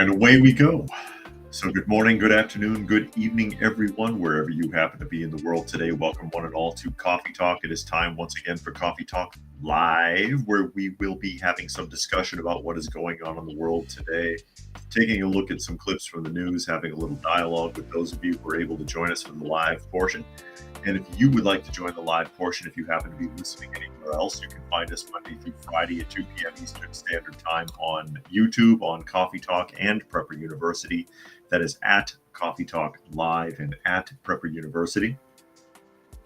And away we go. So, good morning, good afternoon, good evening, everyone, wherever you happen to be in the world today. Welcome, one and all, to Coffee Talk. It is time once again for Coffee Talk Live, where we will be having some discussion about what is going on in the world today, taking a look at some clips from the news, having a little dialogue with those of you who are able to join us from the live portion. And if you would like to join the live portion, if you happen to be listening anywhere else, you can find us Monday through Friday at 2 p.m. Eastern Standard Time on YouTube, on Coffee Talk and Prepper University. That is at Coffee Talk Live and at Prepper University.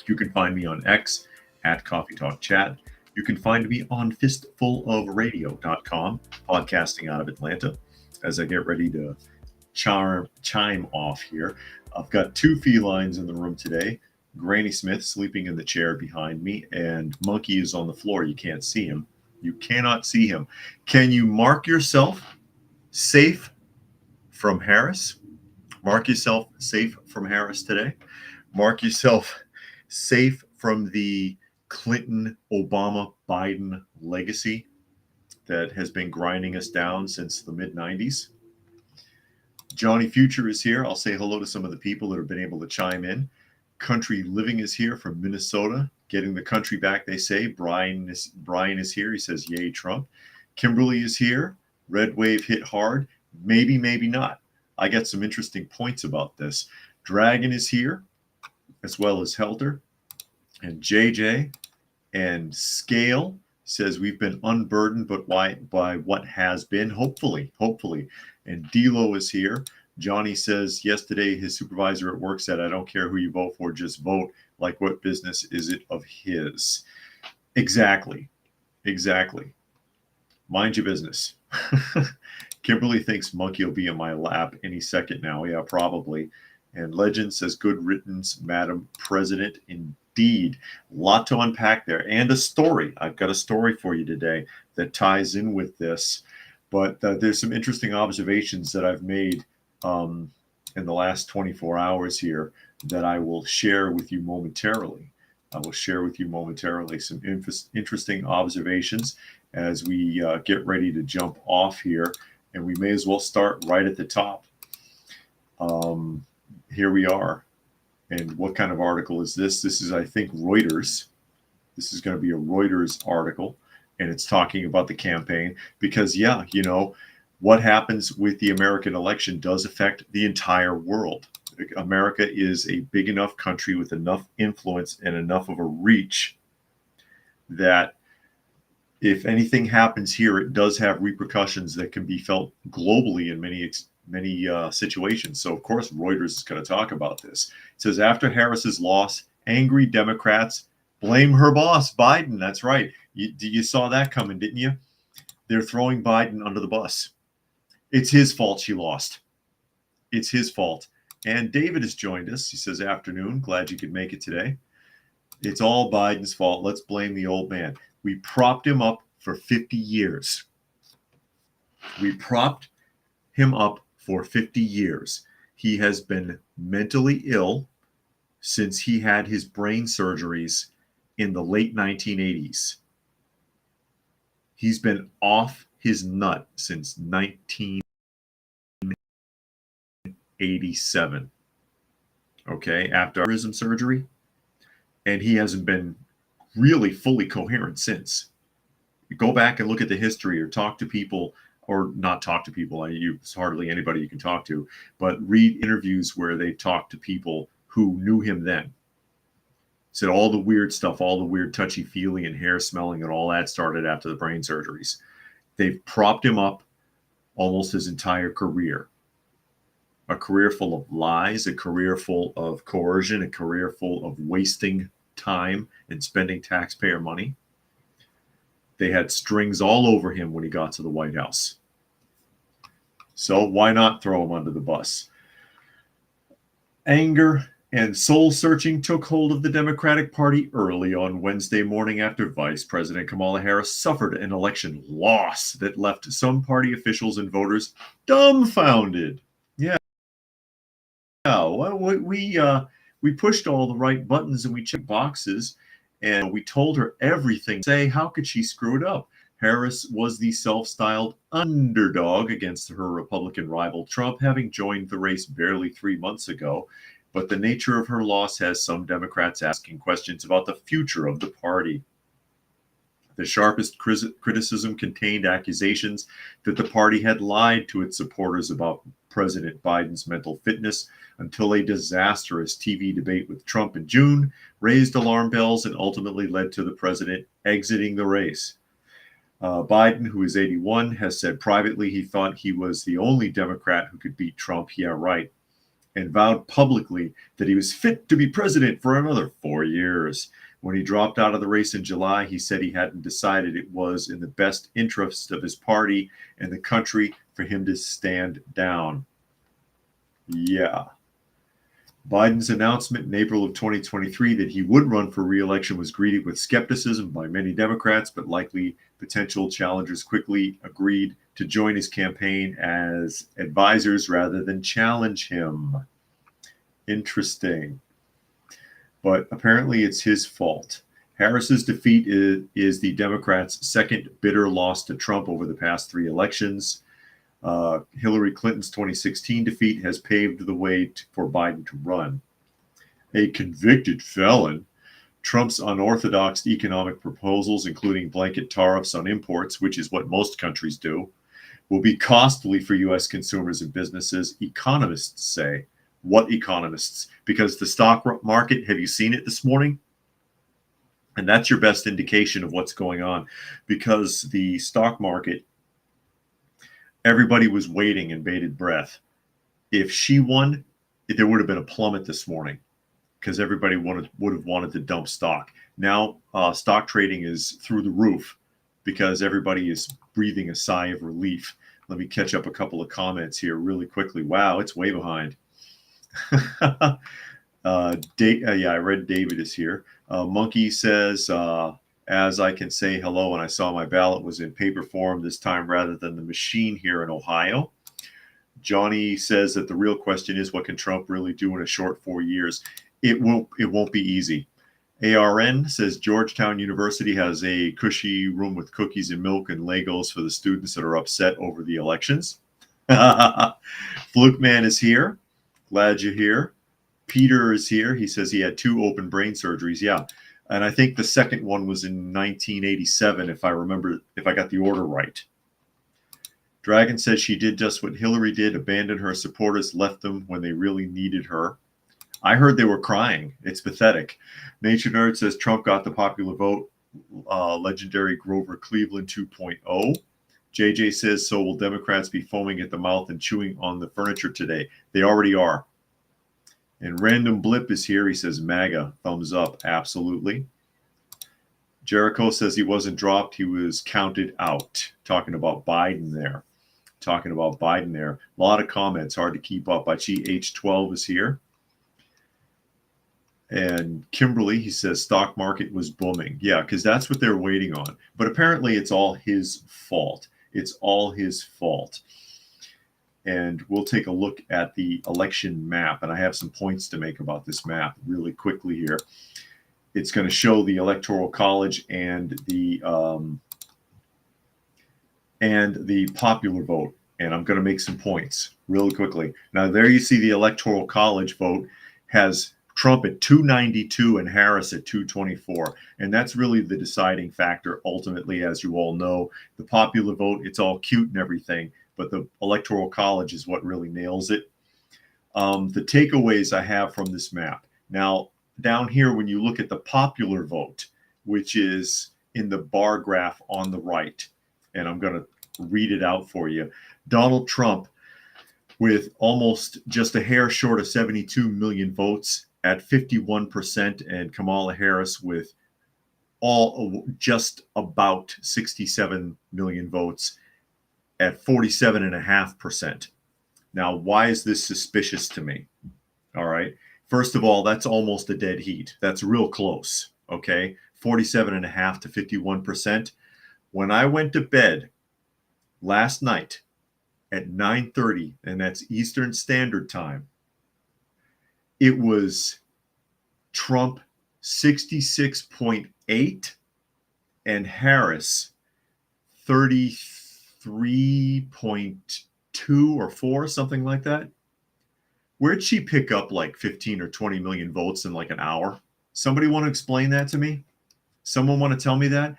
You can find me on X at Coffee Talk Chat. You can find me on fistfulofradio.com, podcasting out of Atlanta. As I get ready to chime off here, I've got two felines in the room today. Granny Smith sleeping in the chair behind me, and Monkey is on the floor. You can't see him. You cannot see him. Can you mark yourself safe from Harris? Mark yourself safe from Harris today. Mark yourself safe from the Clinton, Obama, Biden legacy that has been grinding us down since the mid-90s. Johnny Future is here. I'll say hello to some of the people that have been able to chime in. Country Living is here from Minnesota, getting the country back, they say. Brian is here. He says, yay, Trump. Kimberly is here. Red wave hit hard. Maybe, maybe not. I got some interesting points about this. Dragon is here, as well as Helter. And JJ and Scale says we've been unburdened, but by what has been, hopefully. And Dilo is here. Johnny says yesterday his supervisor at work said, I don't care who you vote for, just vote. Like, what business is it of his? Exactly. Mind your business. Kimberly thinks Monkey will be in my lap any second now. Yeah, probably. And Legend says, good riddance, Madam President. Indeed. A lot to unpack there. And a story. I've got a story for you today that ties in with this. But there's some interesting observations that I've made in the last 24 hours here that I will share with you momentarily. Some interesting observations as we get ready to jump off here. And we may as well start right at the top. Here we are. And what kind of article is this? This is, I think, Reuters. This is going to be a Reuters article. And it's talking about the campaign. Because, yeah, you know, what happens with the American election does affect the entire world. America is a big enough country with enough influence and enough of a reach that if anything happens here, it does have repercussions that can be felt globally in many situations. So, of course, Reuters is going to talk about this. It says, after Harris's loss, angry Democrats blame her boss, Biden. That's right. You saw that coming, didn't you? They're throwing Biden under the bus. It's his fault she lost. It's his fault. And David has joined us. He says, afternoon. Glad you could make it today. It's all Biden's fault. Let's blame the old man. We propped him up for 50 years. We propped him up for 50 years. He has been mentally ill since he had his brain surgeries in the late 1980s. He's been off his nut since 1987. Okay, after aneurysm surgery. And he hasn't been really fully coherent since. Go back and look at the history or talk to people, or not talk to people. It's hardly anybody you can talk to, but read interviews where they talk to people who knew him then. Said all the weird stuff, all the weird touchy-feely and hair smelling and all that started after the brain surgeries. They've propped him up almost his entire career. A career full of lies, a career full of coercion, a career full of wasting time and spending taxpayer money. They had strings all over him when he got to the White House. So why not throw him under the bus? Anger and soul-searching took hold of the Democratic Party early on Wednesday morning after Vice President Kamala Harris suffered an election loss that left some party officials and voters dumbfounded. Yeah, well, we pushed all the right buttons and we checked boxes, and we told her everything. Say, how could she screw it up? Harris was the self-styled underdog against her Republican rival Trump, having joined the race barely 3 months ago. But the nature of her loss has some Democrats asking questions about the future of the party. The sharpest criticism contained accusations that the party had lied to its supporters about President Biden's mental fitness until a disastrous TV debate with Trump in June raised alarm bells and ultimately led to the president exiting the race. Biden, who is 81, has said privately he thought he was the only Democrat who could beat Trump. Yeah, right. And vowed publicly that he was fit to be president for another 4 years. When he dropped out of the race in July, he said he hadn't decided it was in the best interest of his party and the country for him to stand down. Yeah. Biden's announcement in April of 2023 that he would run for re-election was greeted with skepticism by many Democrats, but likely potential challengers quickly agreed to join his campaign as advisors rather than challenge him. Interesting. But apparently it's his fault. Harris's defeat is the Democrats' second bitter loss to Trump over the past 3 elections. Hillary Clinton's 2016 defeat has paved the way for Biden to run. A convicted felon, Trump's unorthodox economic proposals, including blanket tariffs on imports, which is what most countries do, will be costly for U.S. consumers and businesses, economists say. What economists? Because the stock market, have you seen it this morning? And that's your best indication of what's going on, because the stock market, everybody was waiting in bated breath. If she won, there would have been a plummet this morning because everybody would have wanted to dump stock. Now stock trading is through the roof because everybody is breathing a sigh of relief. Let me catch up a couple of comments here really quickly. Wow, it's way behind. Yeah, I read David is here. Monkey says, as I can say hello, when I saw my ballot was in paper form this time rather than the machine here in Ohio. Johnny says that the real question is, what can Trump really do in a short 4 years? It won't be easy. ARN says Georgetown University has a cushy room with cookies and milk and Legos for the students that are upset over the elections. Fluke Man is here. Glad you're here. Peter is here. He says he had 2 open brain surgeries. Yeah. And I think the second one was in 1987, if I got the order right. Dragon says she did just what Hillary did, abandoned her supporters, left them when they really needed her. I heard they were crying. It's pathetic. Nature Nerd says Trump got the popular vote. Legendary Grover Cleveland 2.0. JJ says, so will Democrats be foaming at the mouth and chewing on the furniture today? They already are. And Random Blip is here. He says, MAGA, thumbs up. Absolutely. Jericho says he wasn't dropped. He was counted out. Talking about Biden there. A lot of comments. Hard to keep up. I see H12 is here. And Kimberly, he says, stock market was booming. Yeah, because that's what they're waiting on. But apparently it's all his fault. And we'll take a look at the election map. And I have some points to make about this map really quickly here. It's going to show the Electoral College and the popular vote. And I'm going to make some points really quickly. Now, there you see the Electoral College vote has Trump at 292 and Harris at 224. And that's really the deciding factor ultimately, as you all know. The popular vote, it's all cute and everything, but the Electoral College is what really nails it. The takeaways I have from this map. Now, down here, when you look at the popular vote, which is in the bar graph on the right, and I'm going to read it out for you. Donald Trump, with almost just a hair short of 72 million votes at 51%, and Kamala Harris with just about 67 million votes at 47.5%. Now, why is this suspicious to me? All right. First of all, that's almost a dead heat. That's real close. Okay. 47.5 to 51%. When I went to bed last night at 9:30, and that's Eastern Standard Time, it was Trump 66.8 and Harris 33.2 or 4, something like that. Where'd she pick up like 15 or 20 million votes in like an hour? Somebody want to explain that to me? Someone want to tell me that?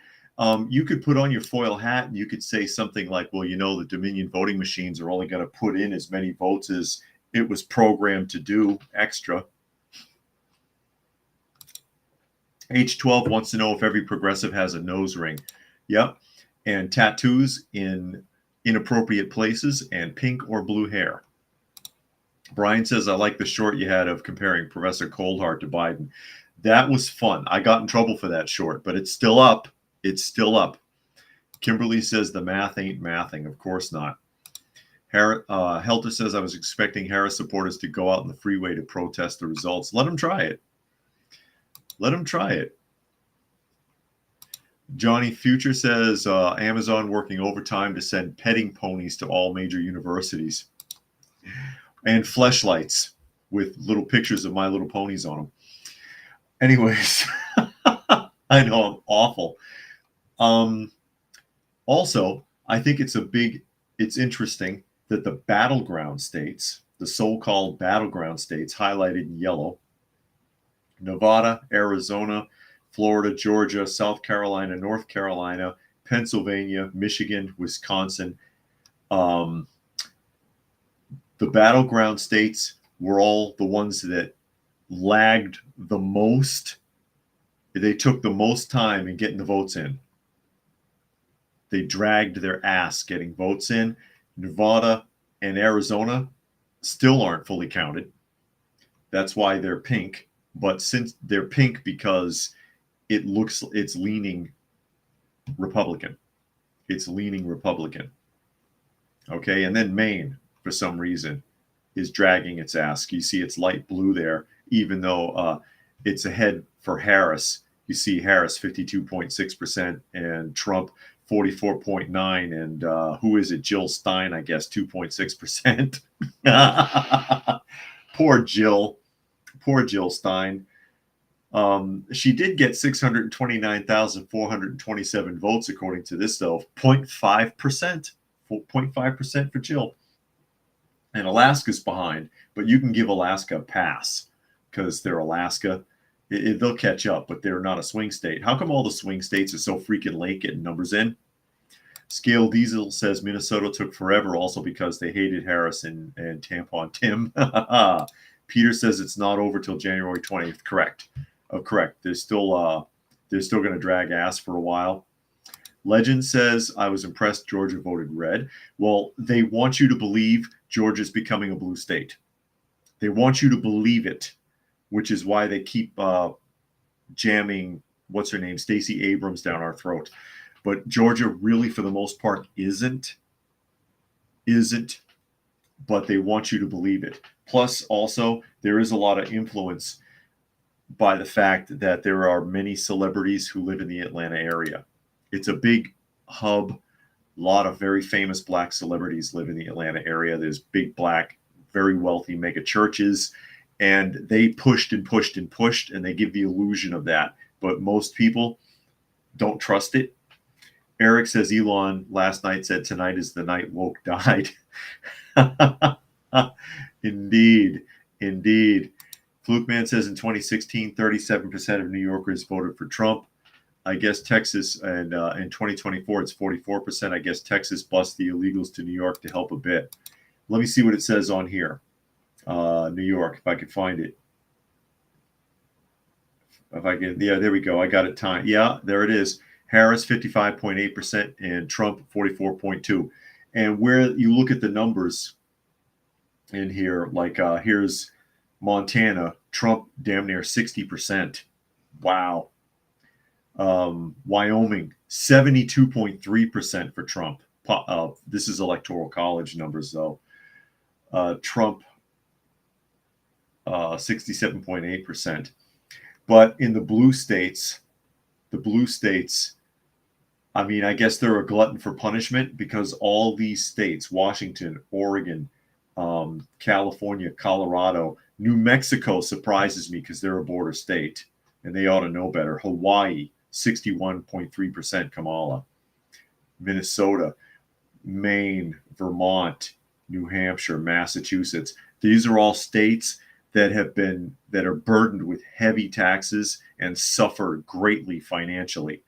You could put on your foil hat and you could say something like, well, you know, the Dominion voting machines are only going to put in as many votes as it was programmed to do extra. H12 wants to know if every progressive has a nose ring. Yep. And tattoos in inappropriate places and pink or blue hair. Brian says, I like the short you had of comparing Professor Coldheart to Biden. That was fun. I got in trouble for that short, but it's still up. It's still up. Kimberly says the math ain't mathing. Of course not. Helter says, I was expecting Harris supporters to go out on the freeway to protest the results. Let them try it. Let them try it. Johnny Future says, Amazon working overtime to send petting ponies to all major universities. And fleshlights with little pictures of My Little Ponies on them. Anyways, I know I'm awful. Also, I think it's interesting that the battleground states, the so-called battleground states highlighted in yellow, Nevada, Arizona, Florida, Georgia, South Carolina, North Carolina, Pennsylvania, Michigan, Wisconsin. The battleground states were all the ones that lagged the most. They took the most time in getting the votes in. They dragged their ass getting votes in. Nevada and Arizona still aren't fully counted. That's why they're pink. But since they're pink because it's leaning Republican. It's leaning Republican. Okay, and then Maine, for some reason, is dragging its ass. You see it's light blue there, even though it's ahead for Harris. You see Harris 52.6% and Trump 44.9%. And who is it? Jill Stein, I guess, 2.6%. Poor Jill. Poor Jill Stein. She did get 629,427 votes, according to this, though. 0.5%. 0.5% for Jill. And Alaska's behind, but you can give Alaska a pass because they're Alaska. They'll catch up, but they're not a swing state. How come all the swing states are so freaking late getting numbers in? Scale Diesel says Minnesota took forever, also because they hated Harris and Tampon Tim. Peter says it's not over till January 20th. Correct. Correct. They're still going to drag ass for a while. Legend says, I was impressed Georgia voted red. Well, they want you to believe Georgia's becoming a blue state. They want you to believe it, which is why they keep jamming, what's her name, Stacey Abrams down our throat. But Georgia really, for the most part, isn't, but they want you to believe it. Plus, also, there is a lot of influence by the fact that there are many celebrities who live in the Atlanta area. It's a big hub. A lot of very famous black celebrities live in the Atlanta area. There's big black, very wealthy mega churches, and they pushed and pushed and pushed, and they give the illusion of that. But most people don't trust it. Eric says Elon last night said tonight is the night woke died. Indeed. Fluke Man says in 2016, 37% of New Yorkers voted for Trump. I guess Texas, and in 2024, it's 44%. I guess Texas bust the illegals to New York to help a bit. Let me see what it says on here. New York, if I could find it. If I can, yeah, there we go. I got it timed. Yeah, there it is. Harris, 55.8%, and Trump, 44.2%. And where you look at the numbers in here, like here's Montana, Trump damn near 60%. Wow. Wyoming, 72.3% for Trump. This is electoral college numbers, though. Trump, 67.8%. But in the blue states, I mean, I guess they're a glutton for punishment because all these states, Washington, Oregon, California, Colorado, New Mexico surprises me because they're a border state and they ought to know better. Hawaii, 61.3% Kamala. Minnesota, Maine, Vermont, New Hampshire, Massachusetts. These are all states that are burdened with heavy taxes and suffer greatly financially.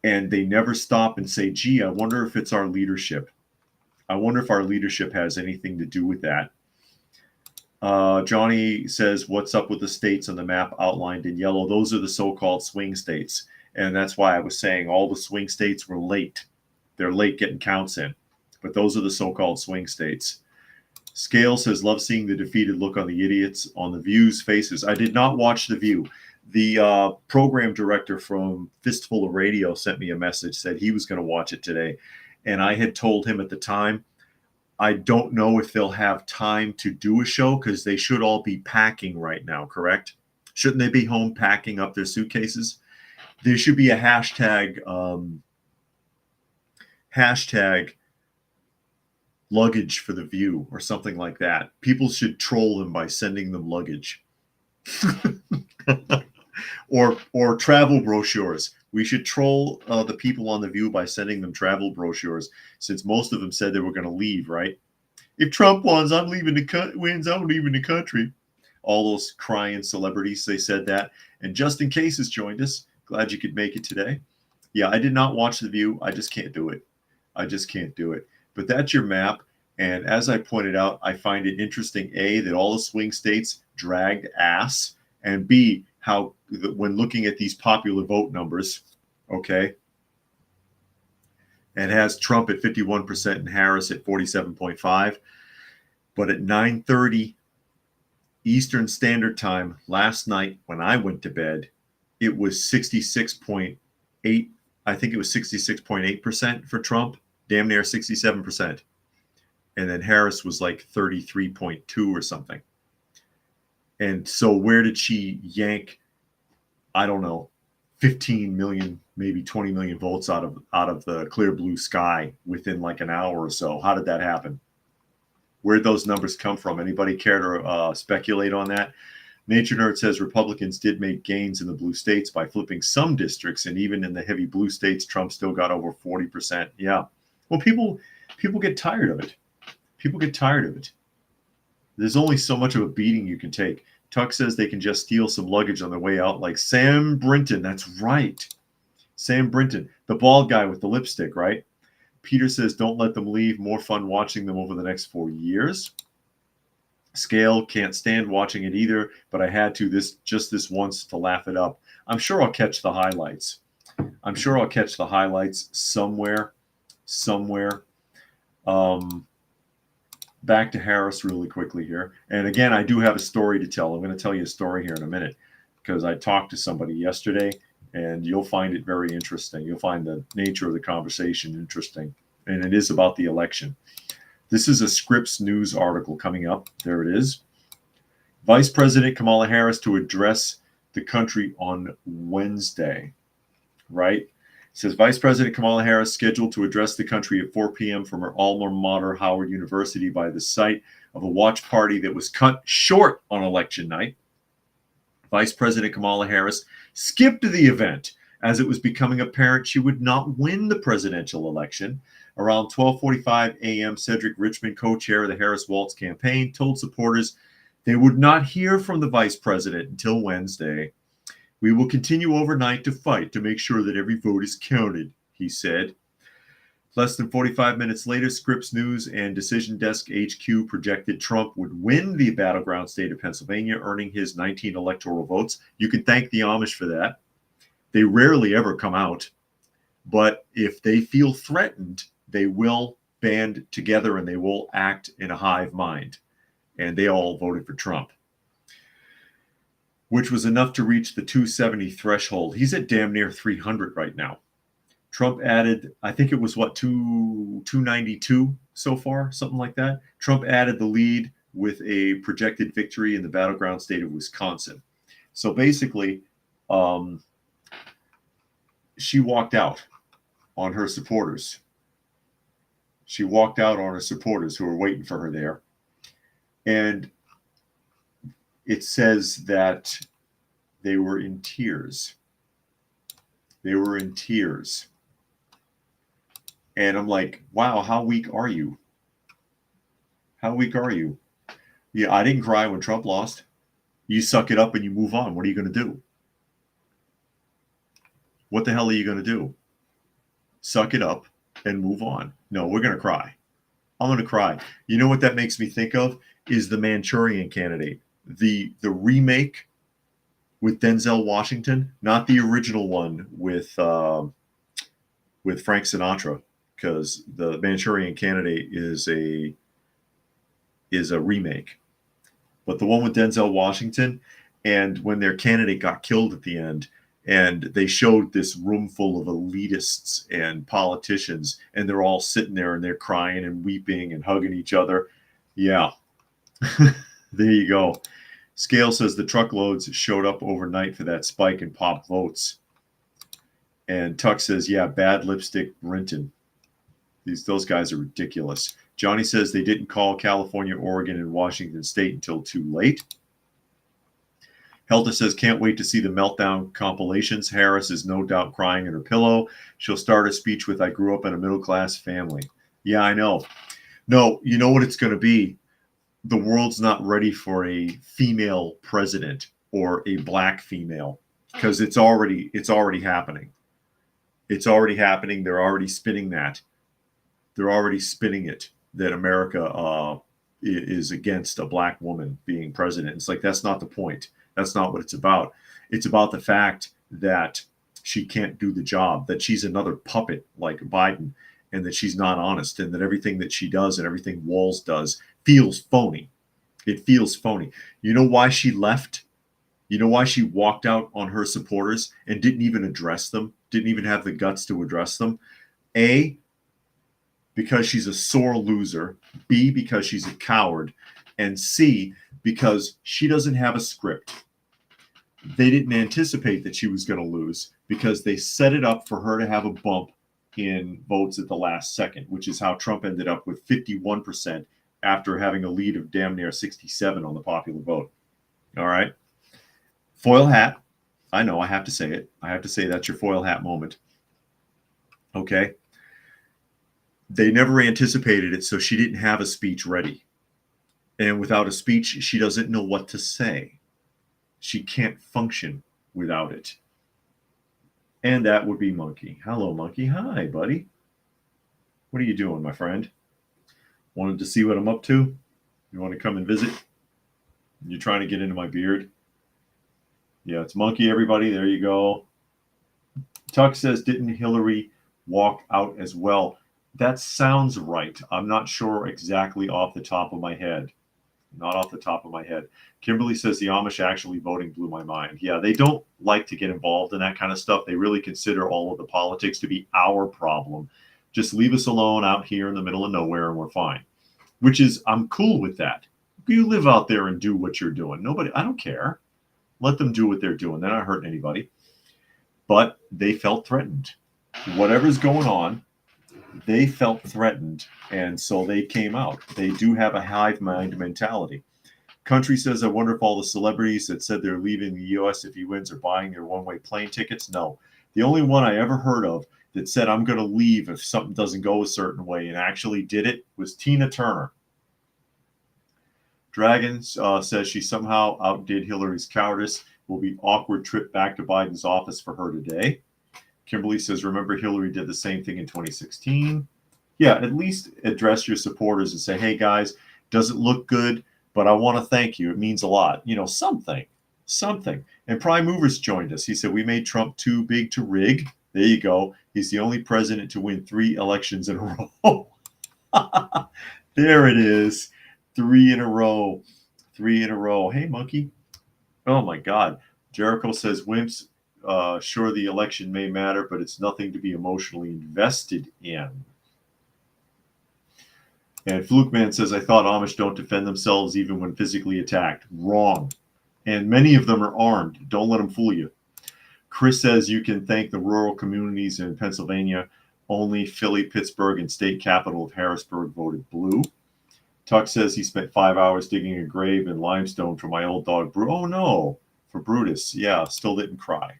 And they never stop and say, gee, I wonder if it's our leadership. I wonder if our leadership has anything to do with that. Johnny says, what's up with the states on the map outlined in yellow? Those are the so-called swing states. And that's why I was saying all the swing states were late. They're late getting counts in. But those are the so-called swing states. Scale says, love seeing the defeated look on the idiots on the View's faces. I did not watch The View. The program director from Fistful of Radio sent me a message, said he was going to watch it today. And I had told him at the time, I don't know if they'll have time to do a show because they should all be packing right now, correct? Shouldn't they be home packing up their suitcases? There should be a hashtag luggage for The View or something like that. People should troll them by sending them luggage. or travel brochures. We should troll the people on The View by sending them travel brochures, since most of them said they were going to leave, right? If Trump wins, I'm leaving the country. All those crying celebrities, they said that. And Justin Case has joined us. Glad you could make it today. Yeah, I did not watch The View. I just can't do it. But that's your map. And as I pointed out, I find it interesting, A, that all the swing states dragged ass, and B, how when looking at these popular vote numbers, okay, it has Trump at 51% and Harris at 47.5. But at 9:30 Eastern Standard Time last night when I went to bed, it was 66.8. I think it was 66.8% for Trump, damn near 67%. And then Harris was like 33.2 or something. And so where did she yank, I don't know, 15 million, maybe 20 million votes out of the clear blue sky within like an hour or so? How did that happen? Where'd those numbers come from? Anybody care to speculate on that? Nature Nerd says Republicans did make gains in the blue states by flipping some districts, and even in the heavy blue states, Trump still got over 40%. Yeah. Well, people get tired of it. There's only so much of a beating you can take. Tuck says they can just steal some luggage on their way out, like Sam Brinton. That's right. Sam Brinton, the bald guy with the lipstick, right? Peter says, don't let them leave. More fun watching them over the next 4 years. Scale, can't stand watching it either, but I had to this once to laugh it up. I'm sure I'll catch the highlights. Somewhere. Back to Harris really quickly here. And again, I do have a story to tell. I'm going to tell you a story here in a minute because I talked to somebody yesterday, and you'll find it very interesting. You'll find the nature of the conversation interesting. And it is about the election. This is a Scripps News article coming up. There it is. Vice President Kamala Harris to address the country on Wednesday, right? It says Vice President Kamala Harris scheduled to address the country at 4 p.m. from her alma mater, Howard University, by the site of a watch party that was cut short on election night. Vice President Kamala Harris skipped the event as it was becoming apparent she would not win the presidential election. Around 12:45 a.m., Cedric Richmond, co-chair of the Harris-Walz campaign, told supporters they would not hear from the vice president until Wednesday. We will continue overnight to fight to make sure that every vote is counted, he said. Less than 45 minutes later, Scripps News and Decision Desk HQ projected Trump would win the battleground state of Pennsylvania, earning his 19 electoral votes. You can thank the Amish for that. They rarely ever come out. But if they feel threatened, they will band together and they will act in a hive mind. And they all voted for Trump, which was enough to reach the 270 threshold. He's at damn near 300 right now. Trump added, I think it was 292 so far, something like that. Trump added the lead with a projected victory in the battleground state of Wisconsin. So basically, she walked out on her supporters. Who were waiting for her there. And it says that they were in tears. And I'm like, wow, how weak are you? How weak are you? Yeah, I didn't cry when Trump lost. You suck it up and you move on. What are you going to do? What the hell are you going to do? Suck it up and move on. No, we're going to cry. I'm going to cry. You know what that makes me think of is the Manchurian Candidate, the remake with Denzel Washington, not the original one with Frank Sinatra, because the Manchurian Candidate is a remake. But the one with Denzel Washington, and when their candidate got killed at the end, and they showed this room full of elitists and politicians, and they're all sitting there and they're crying and weeping and hugging each other. Yeah, there you go. Scale says the truckloads showed up overnight for that spike in pop votes. And Tuck says, yeah, bad lipstick Brenton. Those guys are ridiculous. Johnny says they didn't call California, Oregon, and Washington State until too late. Helta says, can't wait to see the meltdown compilations. Harris is no doubt crying in her pillow. She'll start a speech with, I grew up in a middle-class family. Yeah, I know. No, you know what it's going to be? The world's not ready for a female president or a black female, because it's already happening. It's already happening. They're already spinning that. They're already spinning it that America is against a black woman being president. It's like, that's not the point. That's not what it's about. It's about the fact that she can't do the job, that she's another puppet like Biden, and that she's not honest, and that everything that she does and everything Walz does feels phony. It feels phony. You know why she left? You know why she walked out on her supporters and didn't even address them, didn't even have the guts to address them? A, because she's a sore loser. B, because she's a coward. And C, because she doesn't have a script. They didn't anticipate that she was going to lose because they set it up for her to have a bump in votes at the last second, which is how Trump ended up with 51% after having a lead of damn near 67 on the popular vote. All right. Foil hat. I know, I have to say it. I have to say that's your foil hat moment. Okay. They never anticipated it, so she didn't have a speech ready. And without a speech, she doesn't know what to say. She can't function without it. And that would be Monkey. Hello, Monkey. Hi, buddy. What are you doing, my friend? Wanted to see what I'm up to? You want to come and visit? You're trying to get into my beard? Yeah, it's Monkey, everybody. There you go. Tuck says, didn't Hillary walk out as well? That sounds right. I'm not sure exactly off the top of my head. Not off the top of my head. Kimberly says the Amish actually voting blew my mind. Yeah, they don't like to get involved in that kind of stuff. They really consider all of the politics to be our problem. Just leave us alone out here in the middle of nowhere and we're fine. Which is, I'm cool with that. You live out there and do what you're doing. I don't care. Let them do what they're doing. They're not hurting anybody. But they felt threatened. Whatever's going on, they felt threatened, and so they came out. They do have a hive mind mentality. Country says, I wonder if all the celebrities that said they're leaving the U.S. if he wins are buying their one-way plane tickets. No. The only one I ever heard of that said, I'm going to leave if something doesn't go a certain way and actually did it was Tina Turner. Dragon says she somehow outdid Hillary's cowardice. Will be awkward trip back to Biden's office for her today. Kimberly says, remember Hillary did the same thing in 2016. Yeah, at least address your supporters and say, hey, guys, doesn't look good, but I want to thank you. It means a lot. You know, something. And Prime Movers joined us. He said, we made Trump too big to rig. There you go. He's the only president to win 3 elections in a row. There it is. 3 in a row. 3 in a row. Hey, Monkey. Oh, my God. Jericho says, wimps. Sure, the election may matter, but it's nothing to be emotionally invested in. And Fluke Man says, I thought Amish don't defend themselves even when physically attacked. Wrong. And many of them are armed. Don't let them fool you. Chris says you can thank the rural communities in Pennsylvania. Only Philly, Pittsburgh, and state capital of Harrisburg voted blue. Tuck says he spent 5 hours digging a grave in limestone for my old dog. Oh, no. For Brutus. Yeah, still didn't cry.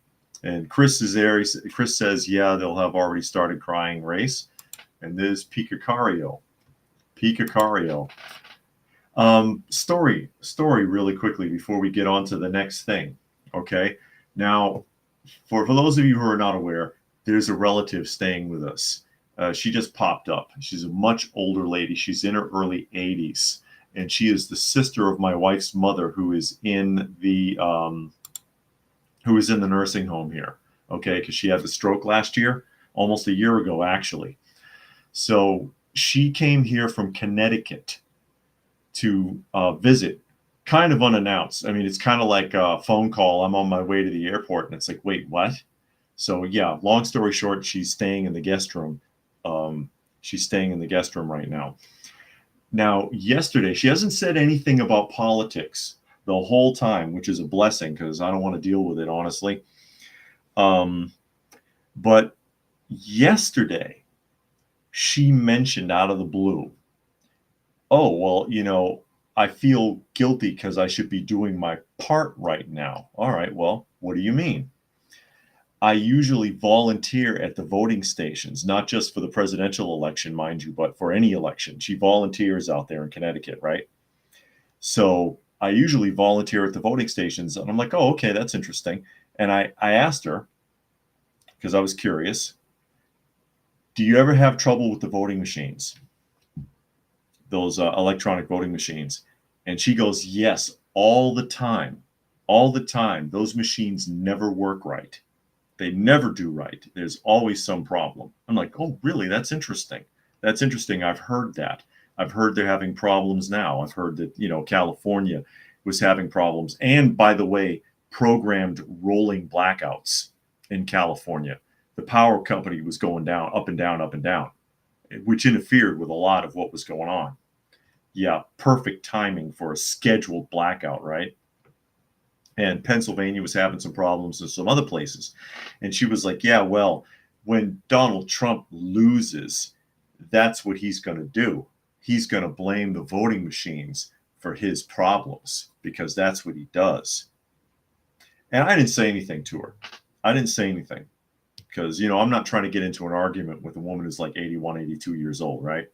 And Chris is there. Chris says, yeah, they'll have already started crying race. And there's Picacario. Picacario. Story really quickly before we get on to the next thing. Okay. Now, for those of you who are not aware, there's a relative staying with us. She just popped up. She's a much older lady. She's in her early 80s, and she is the sister of my wife's mother, who is in the nursing home here. Okay, because she had the stroke last year, almost a year ago, actually. So she came here from Connecticut to visit, kind of unannounced. I mean, it's kind of like a phone call. I'm on my way to the airport, and it's like, wait, what? So yeah, long story short, she's staying in the guest room. She's staying in the guest room right now. Now, yesterday, she hasn't said anything about politics the whole time, which is a blessing because I don't want to deal with it, honestly. But yesterday, she mentioned out of the blue, oh, well, I feel guilty because I should be doing my part right now. All right, well, what do you mean? I usually volunteer at the voting stations, not just for the presidential election, mind you, but for any election. She volunteers out there in Connecticut, right? So I usually volunteer at the voting stations. And I'm like, oh, okay, that's interesting. And I asked her, because I was curious, do you ever have trouble with the voting machines? Those electronic voting machines? And she goes, yes, all the time. All the time. Those machines never work right. They never do right. There's always some problem. I'm like, oh, really? That's interesting. That's interesting. I've heard that. I've heard they're having problems now. I've heard that, California was having problems. And by the way, programmed rolling blackouts in California. The power company was going down, up and down, up and down, which interfered with a lot of what was going on. Yeah, perfect timing for a scheduled blackout, right? And Pennsylvania was having some problems in some other places. And she was like, yeah, well, when Donald Trump loses, that's what he's going to do. He's going to blame the voting machines for his problems because that's what he does. And I didn't say anything to her. I didn't say anything because, I'm not trying to get into an argument with a woman who's like 81, 82 years old, right?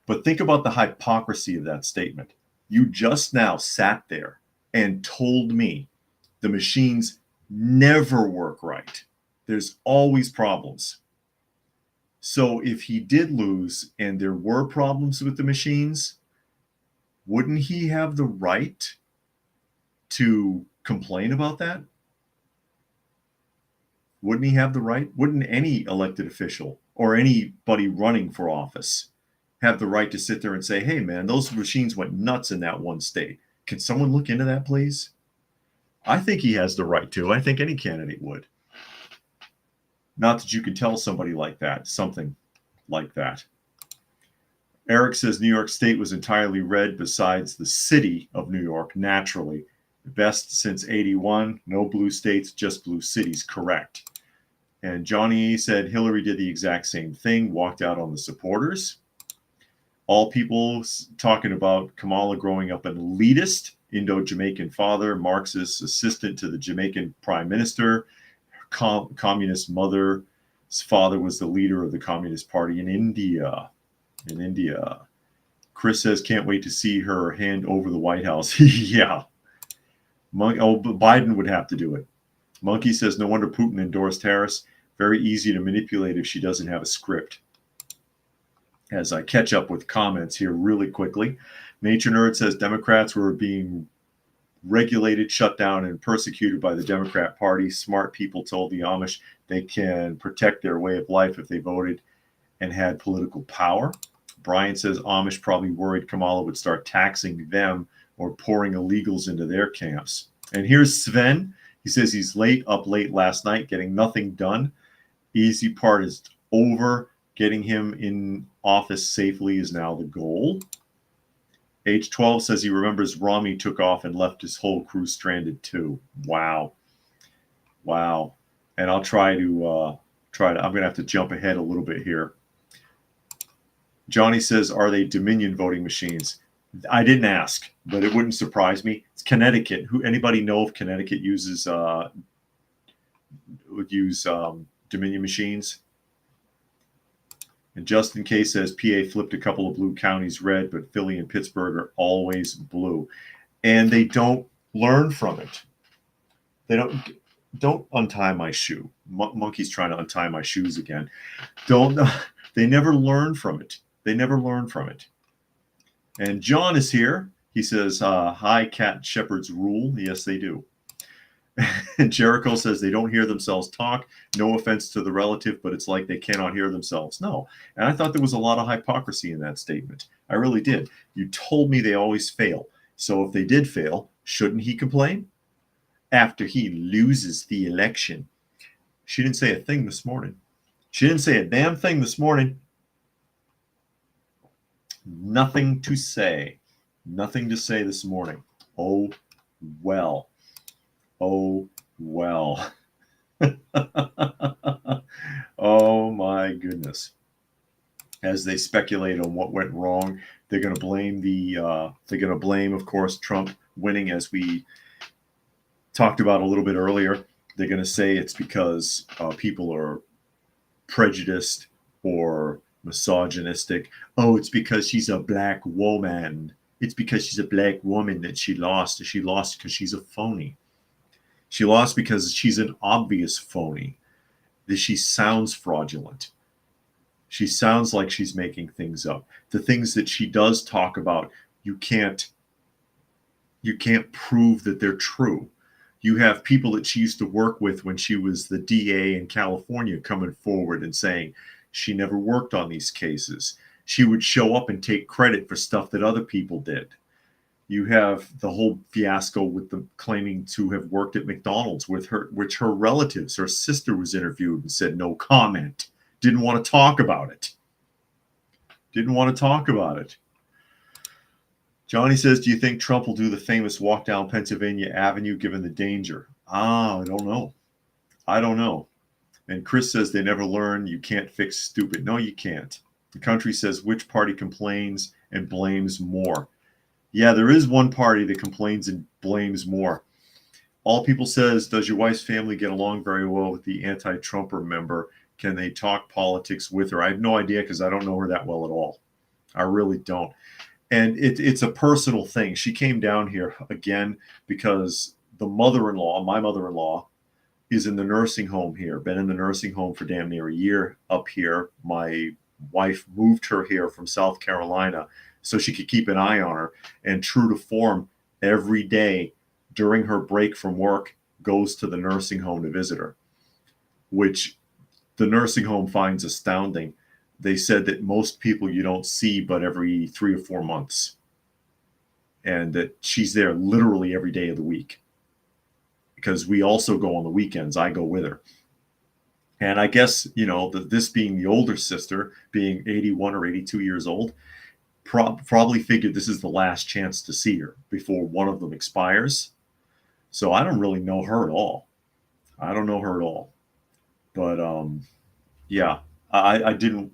But think about the hypocrisy of that statement. You just now sat there and told me the machines never work right. There's always problems. So if he did lose and there were problems with the machines, wouldn't he have the right to complain about that? Wouldn't he have the right? Wouldn't any elected official or anybody running for office have the right to sit there and say, hey, man, those machines went nuts in that one state? Can someone look into that, please? I think he has the right to. I think any candidate would. Not that you could tell somebody like that, something like that. Eric says New York State was entirely red besides the city of New York, naturally. Best since 81. No blue states, just blue cities. Correct. And Johnny said Hillary did the exact same thing, walked out on the supporters. All people talking about Kamala growing up an elitist, Indo-Jamaican father, Marxist assistant to the Jamaican prime minister, communist mother's father was the leader of the Communist Party in India. Chris says, can't wait to see her hand over the White House. Yeah. Biden would have to do it. Monkey says, no wonder Putin endorsed Harris. Very easy to manipulate if she doesn't have a script. As I catch up with comments here really quickly, Nature Nerd says Democrats were being regulated, shut down, and persecuted by the Democrat Party. Smart people told the Amish they can protect their way of life if they voted and had political power. Brian says Amish probably worried Kamala would start taxing them or pouring illegals into their camps. And here's Sven. He says he's up late last night, getting nothing done. Easy part is over. Getting him in office safely is now the goal. H12 says he remembers Rami took off and left his whole crew stranded too. Wow. And I'll try to, I'm going to have to jump ahead a little bit here. Johnny says, are they Dominion voting machines? I didn't ask, but it wouldn't surprise me. It's Connecticut. Anybody know if Connecticut would use Dominion machines? And Justin K says PA flipped a couple of blue counties red, but Philly and Pittsburgh are always blue. And they don't learn from it. They don't untie my shoe. Monkey's trying to untie my shoes again. They never learn from it. They never learn from it. And John is here. He says, hi, cat shepherds rule. Yes, they do. And Jericho says they don't hear themselves talk. No offense to the relative, but it's like they cannot hear themselves. No. And I thought there was a lot of hypocrisy in that statement. I really did. You told me they always fail. So if they did fail, shouldn't he complain? After he loses the election. She didn't say a thing this morning. She didn't say a damn thing this morning. Nothing to say. Nothing to say this morning. Oh, well. Oh, well. Oh, my goodness. As they speculate on what went wrong, they're going to blame of course, Trump winning, as we talked about a little bit earlier. They're going to say it's because people are prejudiced or misogynistic. Oh, it's because she's a black woman. It's because she's a black woman that she lost. She lost because she's a phony. She lost because she's an obvious phony. That she sounds fraudulent. She sounds like she's making things up. The things that she does talk about, you can't prove that they're true. You have people that she used to work with when she was the DA in California coming forward and saying she never worked on these cases. She would show up and take credit for stuff that other people did. You have the whole fiasco with them claiming to have worked at McDonald's with her, which her relatives, her sister was interviewed and said no comment. Didn't want to talk about it. Didn't want to talk about it. Johnny says, do you think Trump will do the famous walk down Pennsylvania Avenue given the danger? I don't know. I don't know. And Chris says they never learn. You can't fix stupid. No, you can't. The country says which party complains and blames more. Yeah, there is one party that complains and blames more. All People says, does your wife's family get along very well with the anti-Trumper member? Can they talk politics with her? I have no idea because I don't know her that well at all. I really don't. And it's a personal thing. She came down here again because my mother-in-law, is in the nursing home here, been in the nursing home for damn near a year up here. My wife moved her here from South Carolina so she could keep an eye on her. And true to form, every day during her break from work, goes to the nursing home to visit her, which the nursing home finds astounding. They said that most people you don't see but every 3 or 4 months, and that she's there literally every day of the week because we also go on the weekends. I go with her. And I guess, this being the older sister, being 81 or 82 years old, probably figured this is the last chance to see her before one of them expires. So I don't really know her at all. I don't know her at all. But yeah, I didn't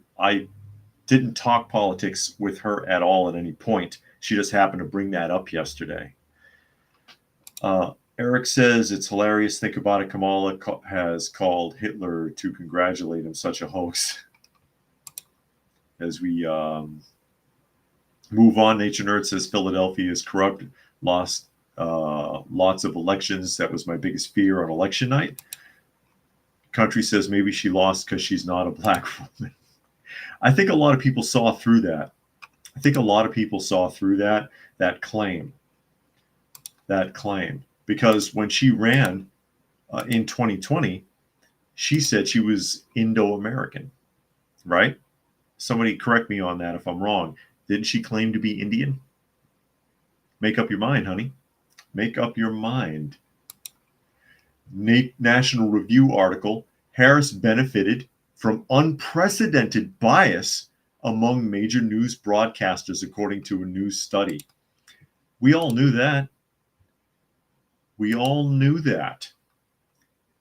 talk politics with her at all at any point. She just happened to bring that up yesterday. Eric says it's hilarious. Think about it. Kamala has called Hitler to congratulate him. Such a hoax. As we move on, Nature Nerd says Philadelphia is corrupt. Lost lots of elections. That was my biggest fear on election night. Country says maybe she lost because she's not a black woman. I think a lot of people saw through that. That claim. Because when she ran in 2020, she said she was Indo-American, right? Somebody correct me on that if I'm wrong. Didn't she claim to be Indian? Make up your mind, honey. Make up your mind. National Review article, Harris benefited from unprecedented bias among major news broadcasters, according to a new study. We all knew that.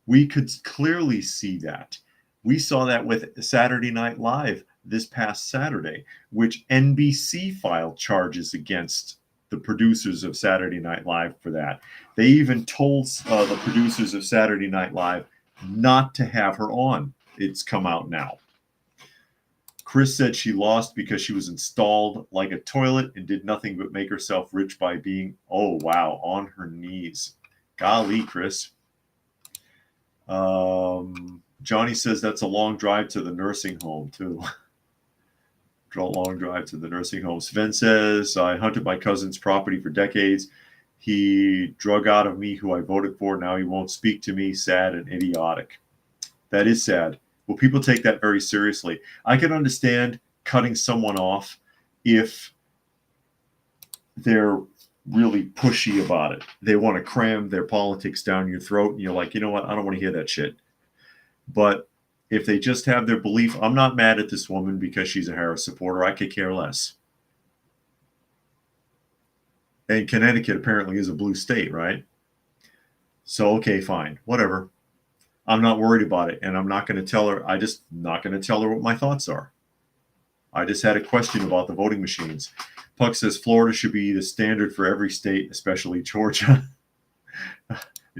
We could clearly see that. We saw that with Saturday Night Live this past Saturday, which NBC filed charges against the producers of Saturday Night Live for that. They even told the producers of Saturday Night Live not to have her on. It's come out now. Chris said she lost because she was installed like a toilet and did nothing but make herself rich by being, oh, wow, on her knees. Golly, Chris. Johnny says that's a long drive to the nursing home, too. Long drive to the nursing home. Sven says, I hunted my cousin's property for decades. He drug out of me who I voted for. Now he won't speak to me. Sad and idiotic. That is sad. Well, people take that very seriously. I can understand cutting someone off if they're really pushy about it. They want to cram their politics down your throat, and you're like, you know what? I don't want to hear that shit. But if they just have their belief, I'm not mad at this woman because she's a Harris supporter. I could care less. And Connecticut apparently is a blue state, right? So, okay, fine. Whatever. I'm not worried about it, and I'm not going to tell her. I just not going to tell her what my thoughts are. I just had a question about the voting machines. Puck says Florida should be the standard for every state, especially Georgia.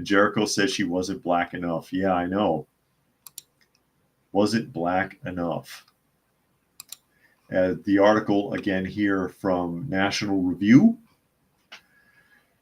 Jericho says she wasn't black enough. Yeah, I know. Wasn't black enough. The article, again, here from National Review,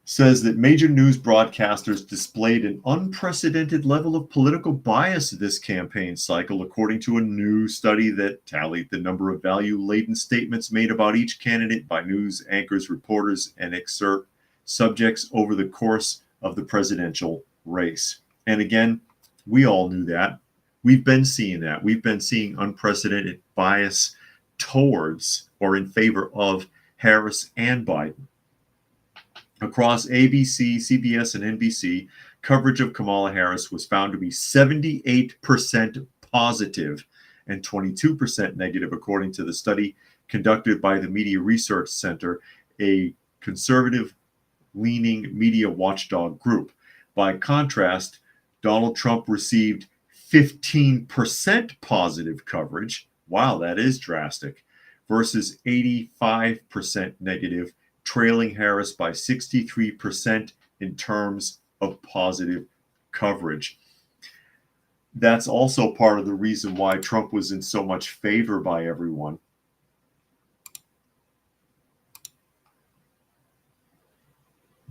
says that major news broadcasters displayed an unprecedented level of political bias this campaign cycle, according to a new study that tallied the number of value-laden statements made about each candidate by news anchors, reporters, and excerpt subjects over the course of the presidential race. And again, we all knew that. We've been seeing that. We've been seeing unprecedented bias towards or in favor of Harris and Biden. Across ABC, CBS, and NBC, coverage of Kamala Harris was found to be 78% positive and 22% negative, according to the study conducted by the Media Research Center, a conservative-leaning media watchdog group. By contrast, Donald Trump received 15% positive coverage. Wow, that is drastic. Versus 85% negative, trailing Harris by 63% in terms of positive coverage. That's also part of the reason why Trump was in so much favor by everyone.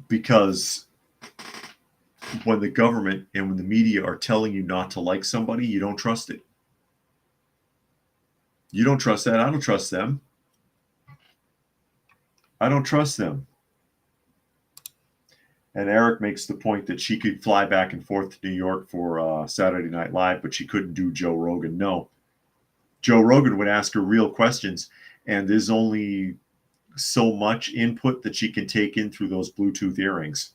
Because when the government and when the media are telling you not to like somebody, you don't trust it. You don't trust that. I don't trust them. I don't trust them. And Eric makes the point that she could fly back and forth to New York for Saturday Night Live, but she couldn't do Joe Rogan. No. Joe Rogan would ask her real questions, and there's only so much input that she can take in through those Bluetooth earrings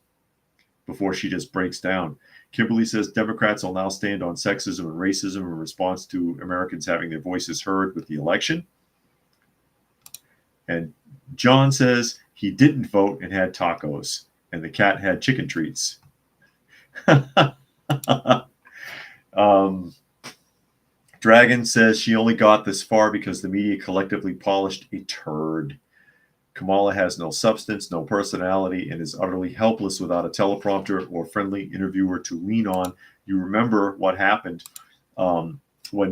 before she just breaks down. Kimberly says Democrats will now stand on sexism and racism in response to Americans having their voices heard with the election. And John says he didn't vote and had tacos, and the cat had chicken treats. Dragon says she only got this far because the media collectively polished a turd. Kamala has no substance, no personality, and is utterly helpless without a teleprompter or friendly interviewer to lean on. You remember what happened when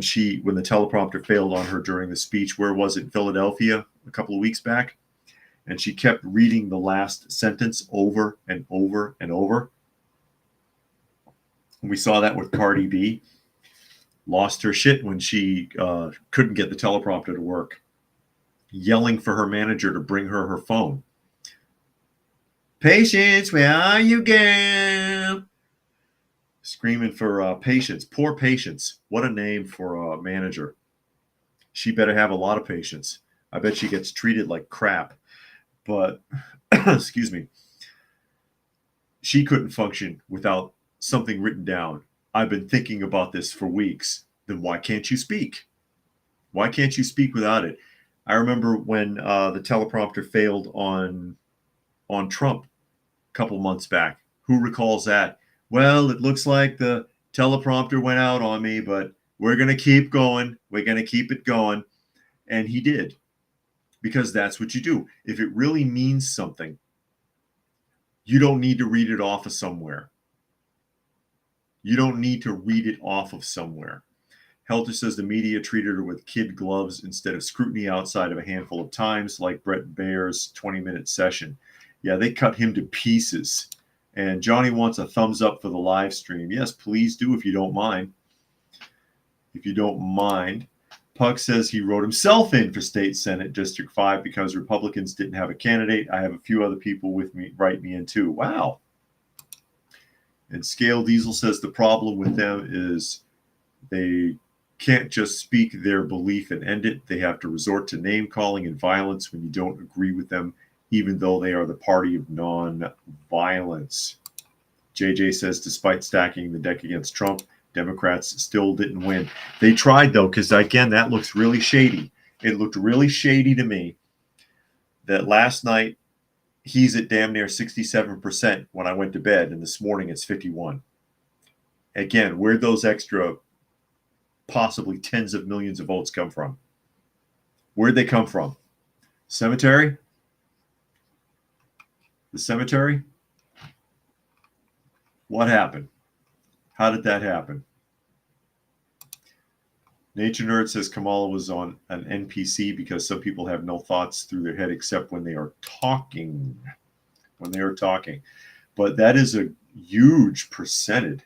the teleprompter failed on her during the speech. Where was it? In Philadelphia a couple of weeks back? And she kept reading the last sentence over and over and over. And we saw that with Cardi B. Lost her shit when she couldn't get the teleprompter to work. Yelling for her manager to bring her her phone. Patience, where are you, girl? Screaming for patience. Poor Patience. What a name for a manager. She better have a lot of patience. I bet she gets treated like crap. But, excuse me, she couldn't function without something written down. I've been thinking about this for weeks. Then why can't you speak? Why can't you speak without it? I remember when the teleprompter failed on Trump a couple months back. Who recalls that? Well, it looks like the teleprompter went out on me, but we're going to keep going. We're going to keep it going. And he did. Because that's what you do. If it really means something, you don't need to read it off of somewhere. You don't need to read it off of somewhere. Helter says the media treated her with kid gloves instead of scrutiny outside of a handful of times, like Brett Baer's 20-minute session. Yeah, they cut him to pieces. And Johnny wants a thumbs up for the live stream. Yes, please do if you don't mind. If you don't mind. Puck says he wrote himself in for State Senate District 5 because Republicans didn't have a candidate. I have a few other people with me write me in too. Wow. And Scale Diesel says the problem with them is they can't just speak their belief and end it. They have to resort to name calling and violence when you don't agree with them, even though they are the party of non-violence. JJ says despite stacking the deck against Trump, Democrats still didn't win. They tried, though, because, again, that looks really shady. It looked really shady to me that last night he's at damn near 67% when I went to bed, and this morning it's 51. Again, where'd those extra possibly tens of millions of votes come from? Where'd they come from? Cemetery? The cemetery? What happened? How did that happen? Nature Nerd says Kamala was on an NPC because some people have no thoughts through their head except when they are talking. When they are talking. But that is a huge percentage.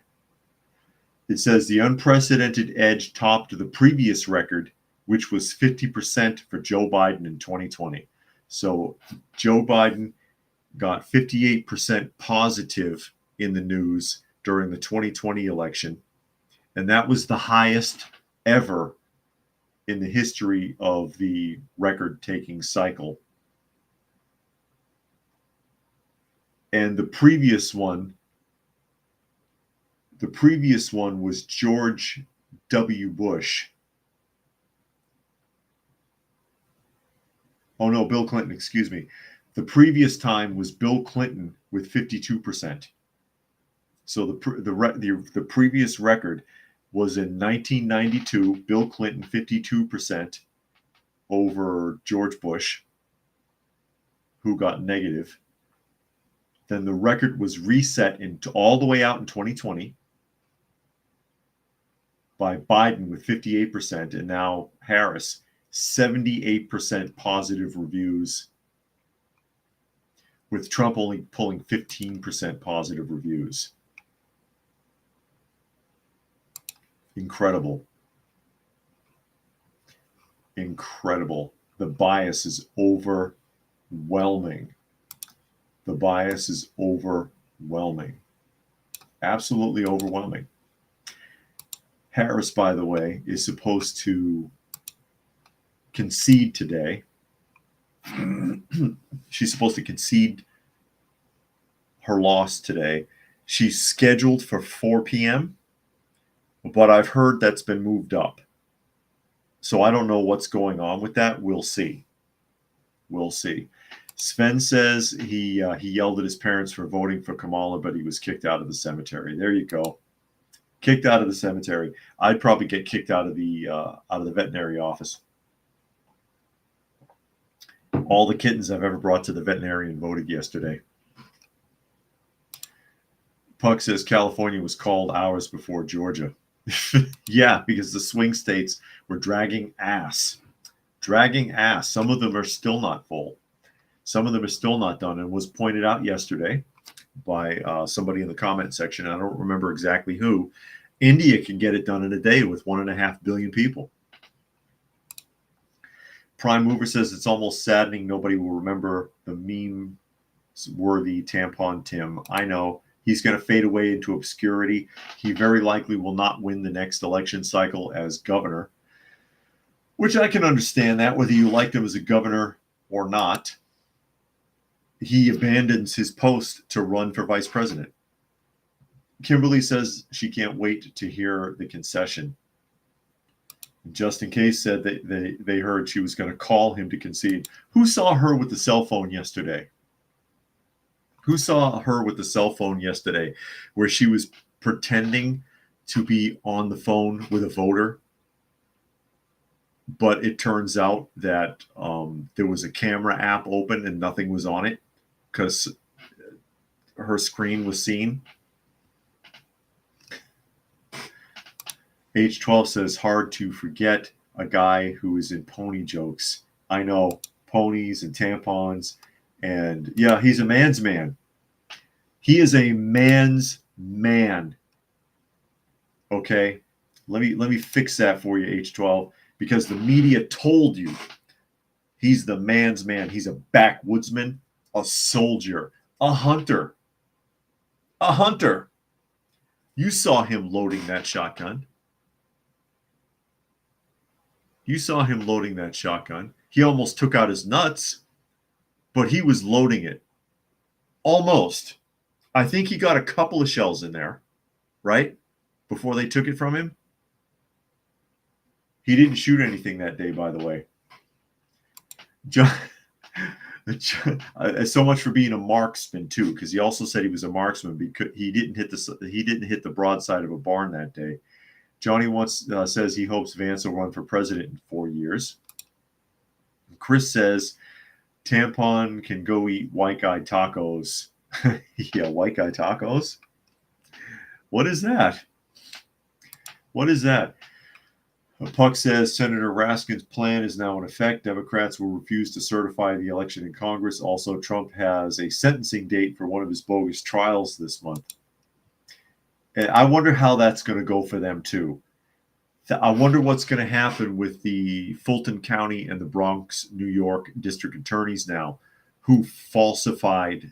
It says the unprecedented edge topped the previous record, which was 50% for Joe Biden in 2020. So Joe Biden got 58% positive in the news during the 2020 election, and that was the highest ever in the history of the record-taking cycle. And the previous one was George W. Bush. Oh no, Bill Clinton, excuse me. The previous time was Bill Clinton with 52%. So the previous record was in 1992, Bill Clinton 52% over George Bush, who got negative. Then the record was reset all the way out in 2020 by Biden with 58%, and now Harris, 78% positive reviews, with Trump only pulling 15% positive reviews. Incredible. Incredible. The bias is overwhelming. The bias is overwhelming. Absolutely overwhelming. Harris, by the way, is supposed to concede today. She's supposed to concede her loss today. She's scheduled for 4 p.m., but I've heard that's been moved up. So I don't know what's going on with that. We'll see. We'll see. Sven says he yelled at his parents for voting for Kamala, but he was kicked out of the cemetery. There you go. Kicked out of the cemetery. I'd probably get kicked out of the veterinary office. All the kittens I've ever brought to the veterinarian voted yesterday. Puck says California was called hours before Georgia. Yeah, because the swing states were dragging ass. Dragging ass. Some of them are still not full. Some of them are still not done, and was pointed out yesterday by somebody in the comment section. I don't remember exactly who. India can get it done in a day with 1.5 billion people. Prime Mover says it's almost saddening nobody will remember the meme-worthy Tampon Tim. I know. He's going to fade away into obscurity. He very likely will not win the next election cycle as governor, which I can understand that, whether you liked him as a governor or not. He abandons his post to run for vice president. Kimberly says she can't wait to hear the concession. Just in case said that they heard she was going to call him to concede. Who saw her with the cell phone yesterday? Who saw her with the cell phone yesterday where she was pretending to be on the phone with a voter? But it turns out that there was a camera app open and nothing was on it because her screen was seen. H12 says, hard to forget a guy who is in pony jokes. I know, ponies and tampons. And yeah, he's a man's man. He is a man's man. Okay? Let me fix that for you, H12, because the media told you he's the man's man. He's a backwoodsman, a soldier, a hunter. A hunter. You saw him loading that shotgun. You saw him loading that shotgun. He almost took out his nuts, but he was loading it. Almost. I think he got a couple of shells in there, right? Before they took it from him. He didn't shoot anything that day, by the way. John, so much for being a marksman too, because he also said he was a marksman because he didn't hit the broadside of a barn that day. Johnny once says he hopes Vance will run for president in 4 years. Chris says tampon can go eat white guy tacos. Yeah, white guy tacos. What is that? What is that? Puck says Senator Raskin's plan is now in effect. Democrats will refuse to certify the election in Congress. Also, Trump has a sentencing date for one of his bogus trials this month. And I wonder how that's going to go for them, too. I wonder what's going to happen with the Fulton County and the Bronx, New York district attorneys now who falsified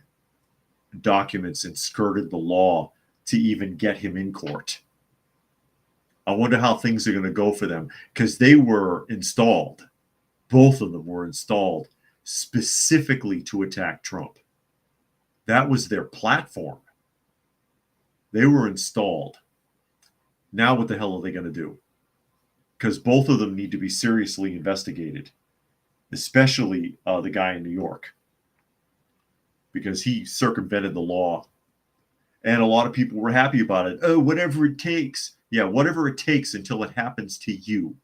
documents and skirted the law to even get him in court. I wonder how things are going to go for them because they were installed. Both of them were installed specifically to attack Trump. That was their platform. They were installed. Now what the hell are they going to do? Because both of them need to be seriously investigated, especially the guy in New York, because he circumvented the law. And a lot of people were happy about it. Oh, whatever it takes. Yeah, whatever it takes until it happens to you.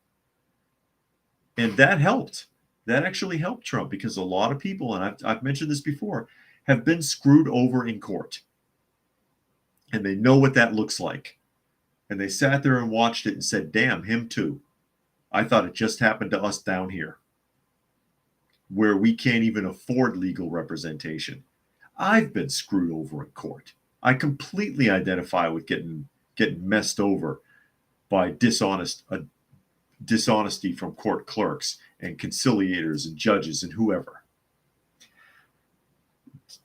And that helped. That actually helped Trump because a lot of people, and I've mentioned this before, have been screwed over in court. And they know what that looks like. And they sat there and watched it and said, damn, him too. I thought it just happened to us down here, where we can't even afford legal representation. I've been screwed over in court. I completely identify with getting messed over by dishonesty from court clerks and conciliators and judges and whoever.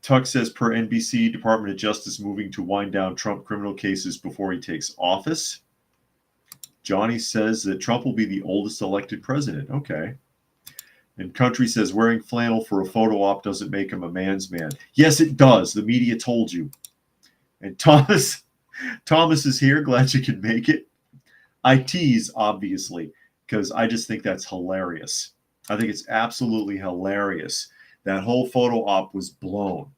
Tuck says, per NBC, Department of Justice moving to wind down Trump criminal cases before he takes office. Johnny says that Trump will be the oldest elected president. Okay. And Country says, wearing flannel for a photo op doesn't make him a man's man. Yes, it does. The media told you. And Thomas is here. Glad you can make it. I tease, obviously, because I just think that's hilarious. I think it's absolutely hilarious. That whole photo op was blown.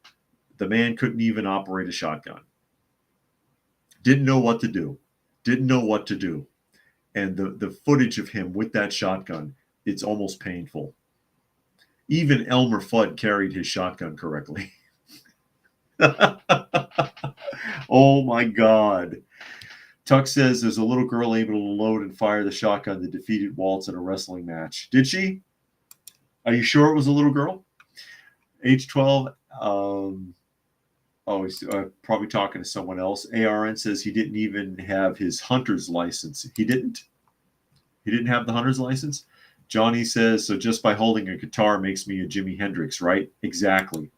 The man couldn't even operate a shotgun. Didn't know what to do. And the footage of him with that shotgun, it's almost painful. Even Elmer Fudd carried his shotgun correctly. Oh my God. Tuck says there's a little girl able to load and fire the shotgun that defeated Waltz in a wrestling match. Did she? Are you sure it was a little girl? H12, he's probably talking to someone else. ARN says he didn't even have his hunter's license. He didn't have the hunter's license? Johnny says, so just by holding a guitar makes me a Jimi Hendrix, right? Exactly.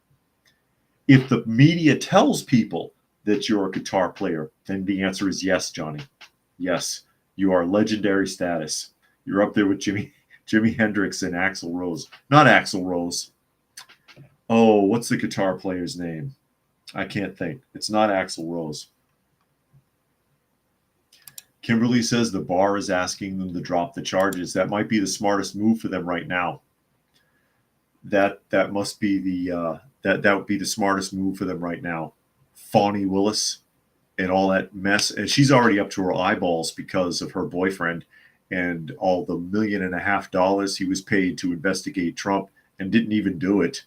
If the media tells people that you're a guitar player, then the answer is yes, Johnny. Yes, you are legendary status. You're up there with Jimi Hendrix and Axl Rose. Not Axl Rose. Oh, what's the guitar player's name? I can't think. It's not Axl Rose. Kimberly says the bar is asking them to drop the charges. That might be the smartest move for them right now. That must be that would be the smartest move for them right now. Fawny Willis and all that mess. And she's already up to her eyeballs because of her boyfriend and all the $1.5 million he was paid to investigate Trump and didn't even do it.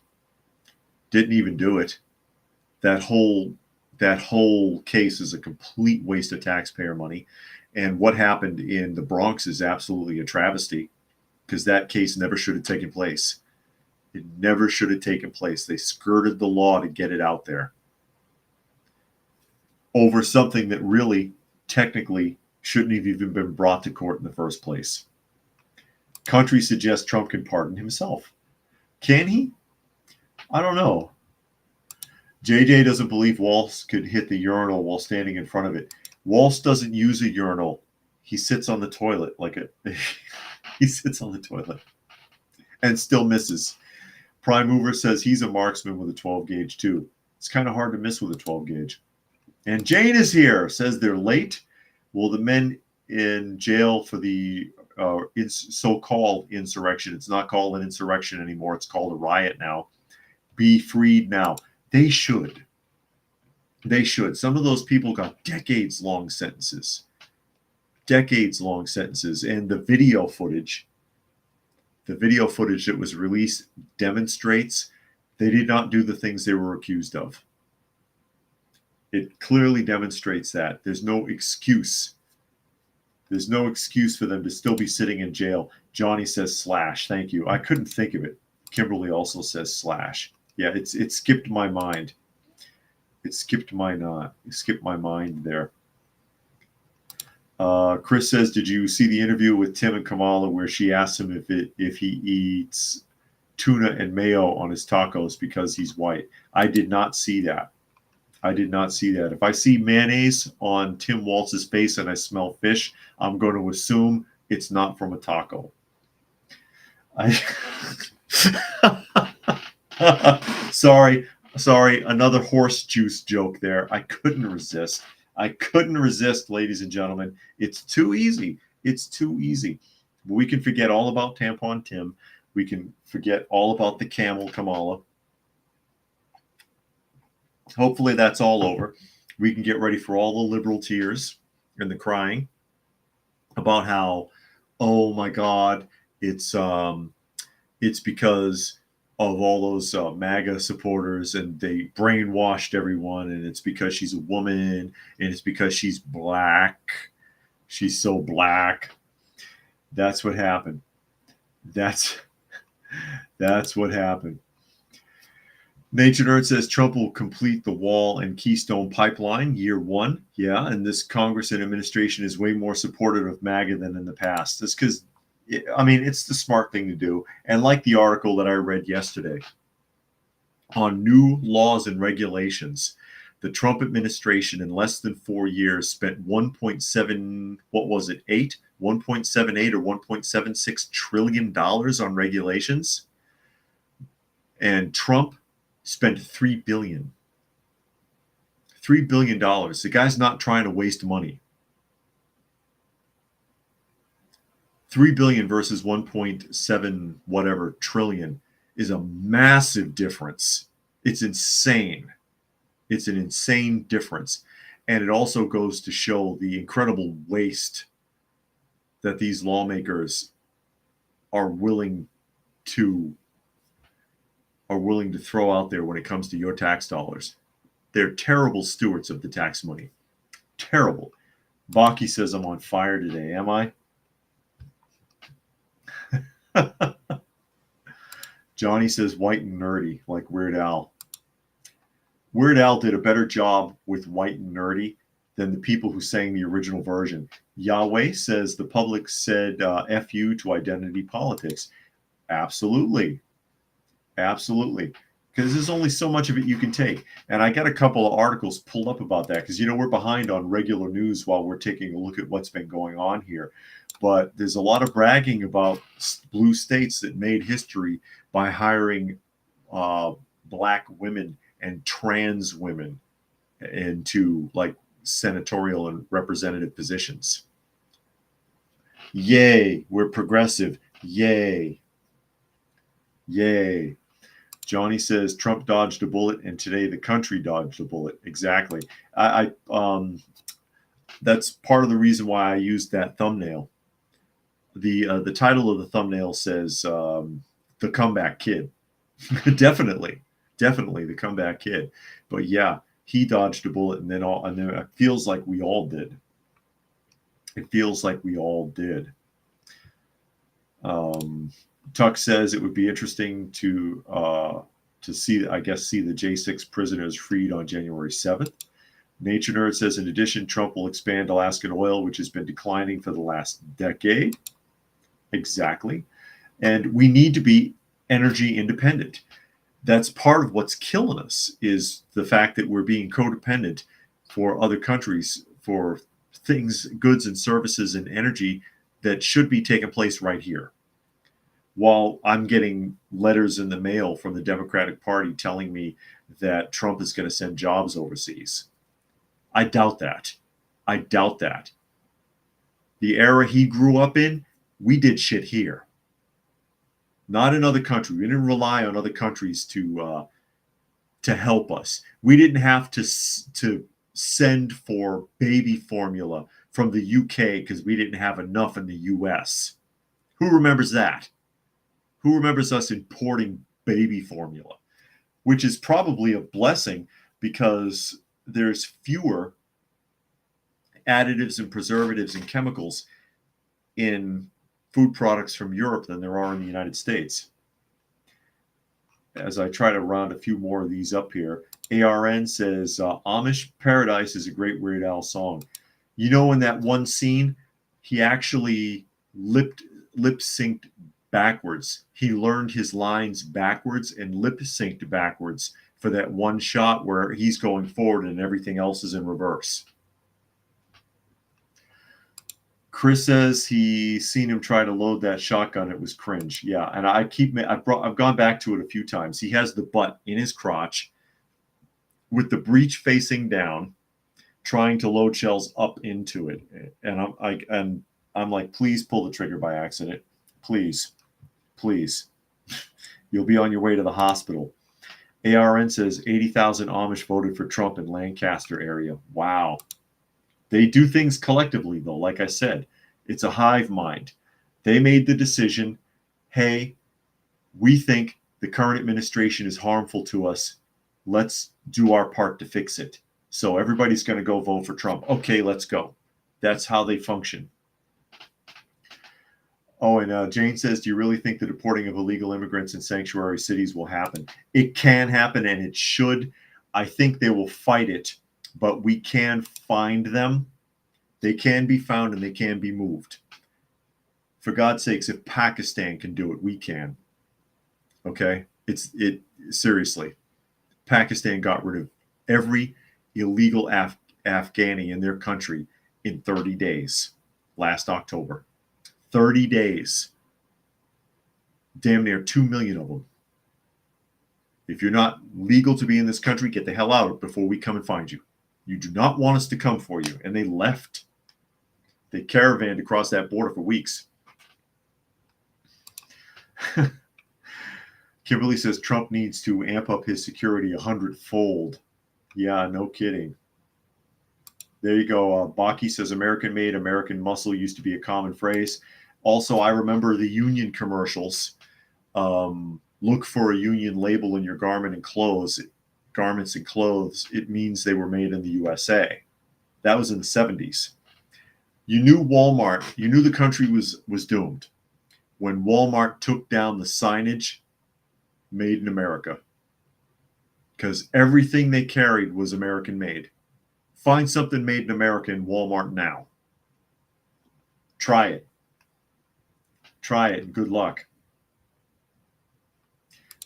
That whole case is a complete waste of taxpayer money. And what happened in the Bronx is absolutely a travesty, because that case never should have taken place. It never should have taken place. They skirted the law to get it out there over something that really, technically, shouldn't have even been brought to court in the first place. Country suggests Trump can pardon himself. Can he? I don't know. JJ doesn't believe Walsh could hit the urinal while standing in front of it. Walsh doesn't use a urinal. He sits on the toilet like a he sits on the toilet and still misses. Prime Mover says he's a marksman with a 12 gauge too. It's kind of hard to miss with a 12 gauge. And Jane is here, says they're late. Will the men in jail for the so-called insurrection, it's not called an insurrection anymore, it's called a riot now, be freed now? They should. They should. Some of those people got decades-long sentences. Decades-long sentences. And the video footage that was released demonstrates they did not do the things they were accused of. It clearly demonstrates that. There's no excuse. There's no excuse for them to still be sitting in jail. Johnny says slash. Thank you. I couldn't think of it. Kimberly also says slash. Yeah, it skipped my mind. It skipped my mind there. Chris says, did you see the interview with Tim and Kamala where she asked him if he eats tuna and mayo on his tacos because he's white? I did not see that. If I see mayonnaise on Tim Walz's face and I smell fish, I'm going to assume it's not from a taco. Sorry, another horse juice joke there. I couldn't resist, ladies and gentlemen. It's too easy. But we can forget all about Tampon Tim. We can forget all about the camel Kamala. Hopefully that's all over. We can get ready for all the liberal tears and the crying about how, oh my God, it's because of all those MAGA supporters, and they brainwashed everyone, and it's because she's a woman, and it's because she's black. She's so black. That's what happened. That's what happened. Nature Nerd says Trump will complete the Wall and Keystone Pipeline year one. Yeah, and this Congress and administration is way more supportive of MAGA than in the past. That's because, it's the smart thing to do. And like the article that I read yesterday on new laws and regulations, the Trump administration in less than 4 years spent 1.78 or 1.76 trillion dollars on regulations, and Trump spent $3 billion. $3 billion. The guy's not trying to waste money. $3 billion versus 1.7 whatever trillion is a massive difference. It's insane. It's an insane difference. And it also goes to show the incredible waste that these lawmakers are willing to throw out there when it comes to your tax dollars. They're terrible stewards of the tax money. Terrible. Baki says I'm on fire today. Am I? Johnny says white and nerdy, like Weird Al. Weird Al did a better job with white and nerdy than the people who sang the original version. Yahweh says the public said F you to identity politics. Absolutely. Because there's only so much of it you can take. And I got a couple of articles pulled up about that because, we're behind on regular news while we're taking a look at what's been going on here. But there's a lot of bragging about blue states that made history by hiring black women and trans women into like senatorial and representative positions. Yay, we're progressive. Yay. Johnny says Trump dodged a bullet, and today the country dodged a bullet. Exactly. I that's part of the reason why I used that thumbnail. The title of the thumbnail says the comeback kid. Definitely the comeback kid. But yeah, he dodged a bullet, and then it feels like we all did. It feels like we all did. Tuck says it would be interesting to see, I guess, see the J6 prisoners freed on January 7th. Nature Nerd says, in addition, Trump will expand Alaskan oil, which has been declining for the last decade. Exactly. And we need to be energy independent. That's part of what's killing us, is the fact that we're being codependent for other countries for things, goods and services and energy that should be taking place right here. While I'm getting letters in the mail from the Democratic Party telling me that Trump is going to send jobs overseas. I doubt that. I doubt that. The era he grew up in, we did shit here. Not in other countries. We didn't rely on other countries to help us. We didn't have to send for baby formula from the UK because we didn't have enough in the US. Who remembers that? Who remembers us importing baby formula? Which is probably a blessing because there's fewer additives and preservatives and chemicals in food products from Europe than there are in the United States. As I try to round a few more of these up here, ARN says, Amish Paradise is a great Weird Al song. You know, in that one scene, he actually lip synced backwards. He learned his lines backwards and lip synced backwards for that one shot where he's going forward and everything else is in reverse. Chris says he's seen him try to load that shotgun. It was cringe. Yeah, and I've gone back to it a few times. He has the butt in his crotch with the breech facing down, trying to load shells up into it. And I'm like, please pull the trigger by accident. Please. You'll be on your way to the hospital. ARN says 80,000 Amish voted for Trump in Lancaster area. Wow. They do things collectively, though. Like I said, it's a hive mind. They made the decision, hey, we think the current administration is harmful to us. Let's do our part to fix it. So everybody's going to go vote for Trump. Okay, let's go. That's how they function. Oh, and Jane says, do you really think the deporting of illegal immigrants in sanctuary cities will happen? It can happen, and it should. I think they will fight it. But we can find them. They can be found and they can be moved. For God's sakes, if Pakistan can do it, we can. Okay? Seriously. Pakistan got rid of every illegal Afghani in their country in 30 days last October. 30 days. Damn near 2 million of them. If you're not legal to be in this country, get the hell out before we come and find you. You do not want us to come for you. And they left. They caravanned across that border for weeks. Kimberly says Trump needs to amp up his security 100-fold. Yeah, no kidding. There you go. Baki says American made, American muscle used to be a common phrase. Also, I remember the union commercials. Look for a union label in your garments and clothes. It means they were made in the USA. That was in the 70s. You knew Walmart, you knew the country was doomed when Walmart took down the signage made in America. Because everything they carried was American made. Find something made in America in Walmart now. Try it. And good luck.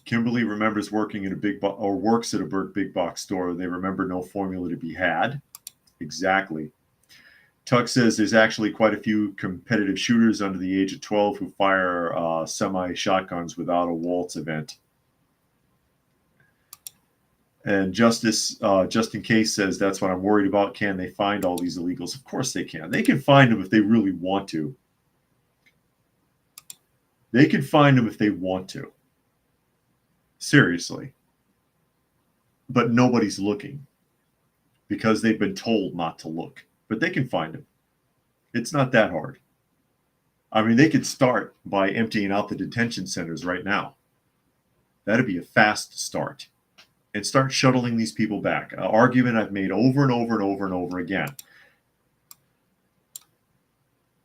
Kimberly remembers working in works at a big box store. They remember no formula to be had. Exactly. Tuck says there's actually quite a few competitive shooters under the age of 12 who fire semi-shotguns without a waltz event. And Justin Case says that's what I'm worried about. Can they find all these illegals? Of course they can. They can find them if they really want to. They can find them if they want to. Seriously. But nobody's looking because they've been told not to look. But they can find them. It's not that hard. I mean, they could start by emptying out the detention centers right now. That'd be a fast start. And start shuttling these people back. An argument I've made over and over and over and over again.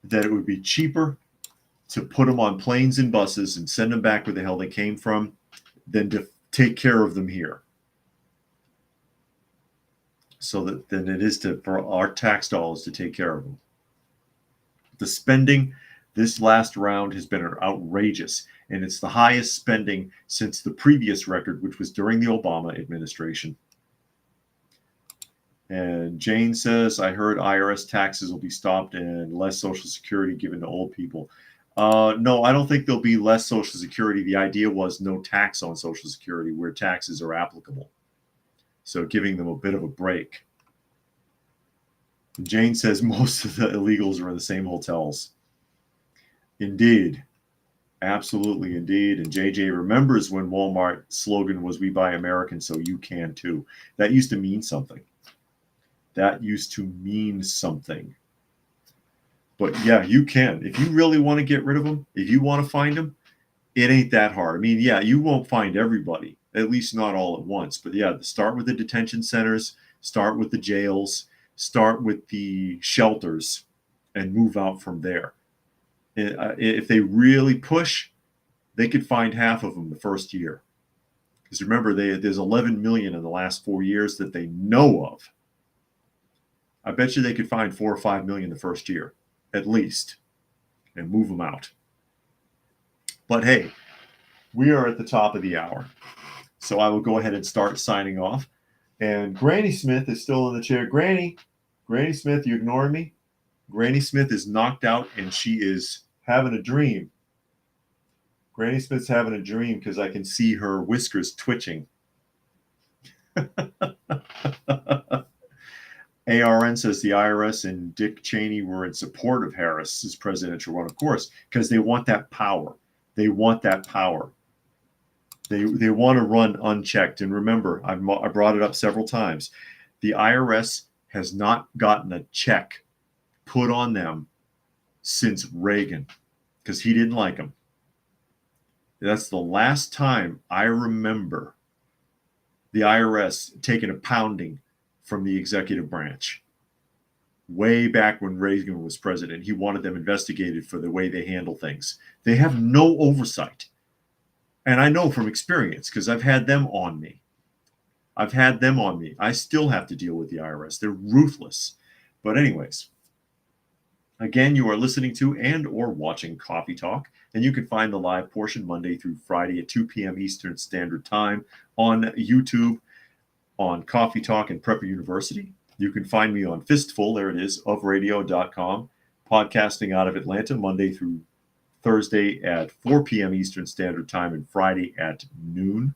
that it would be cheaper to put them on planes and buses and send them back where the hell they came from than to take care of them here. So that than it is for our tax dollars to take care of them. The spending this last round has been outrageous, and it's the highest spending since the previous record, which was during the Obama administration. And Jane says, I heard IRS taxes will be stopped and less Social Security given to old people. No, I don't think there'll be less Social Security. The idea was no tax on Social Security where taxes are applicable. So giving them a bit of a break. Jane says most of the illegals are in the same hotels. Indeed. Absolutely, indeed. And JJ remembers when Walmart's slogan was, we buy American, so you can too. That used to mean something. That used to mean something. But yeah, you can. If you really want to get rid of them, if you want to find them, it ain't that hard. I mean, yeah, you won't find everybody, at least not all at once. But yeah, start with the detention centers, start with the jails, start with the shelters, and move out from there. If they really push, they could find half of them the first year. Because remember, there's 11 million in the last 4 years that they know of. I bet you they could find 4 or 5 million the first year, at least, and move them out. But hey, we are at the top of the hour. So I will go ahead and start signing off. And Granny Smith is still in the chair. Granny Smith, you ignoring me? Granny Smith is knocked out and she is having a dream. Granny Smith's having a dream because I can see her whiskers twitching. ARN says the IRS and Dick Cheney were in support of Harris's presidential run, of course, because they want that power. They want that power. They want to run unchecked. And remember, I brought it up several times. The IRS has not gotten a check put on them since Reagan because he didn't like them. That's the last time I remember the IRS taking a pounding from the executive branch. Way back when Reagan was president, he wanted them investigated for the way they handle things. They have no oversight. And I know from experience because I've had them on me. I still have to deal with the IRS. They're ruthless. But anyways, again, you are listening to and or watching Coffee Talk, and you can find the live portion Monday through Friday at 2 p.m. Eastern Standard Time on YouTube, on Coffee Talk and Prepper University. You can find me on Fistful, there it is, ofradio.com, podcasting out of Atlanta Monday through Thursday at 4 p.m. Eastern Standard Time and Friday at noon.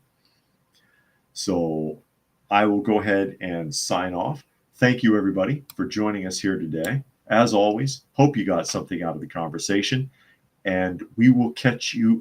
So I will go ahead and sign off. Thank you, everybody, for joining us here today. As always, hope you got something out of the conversation, and we will catch you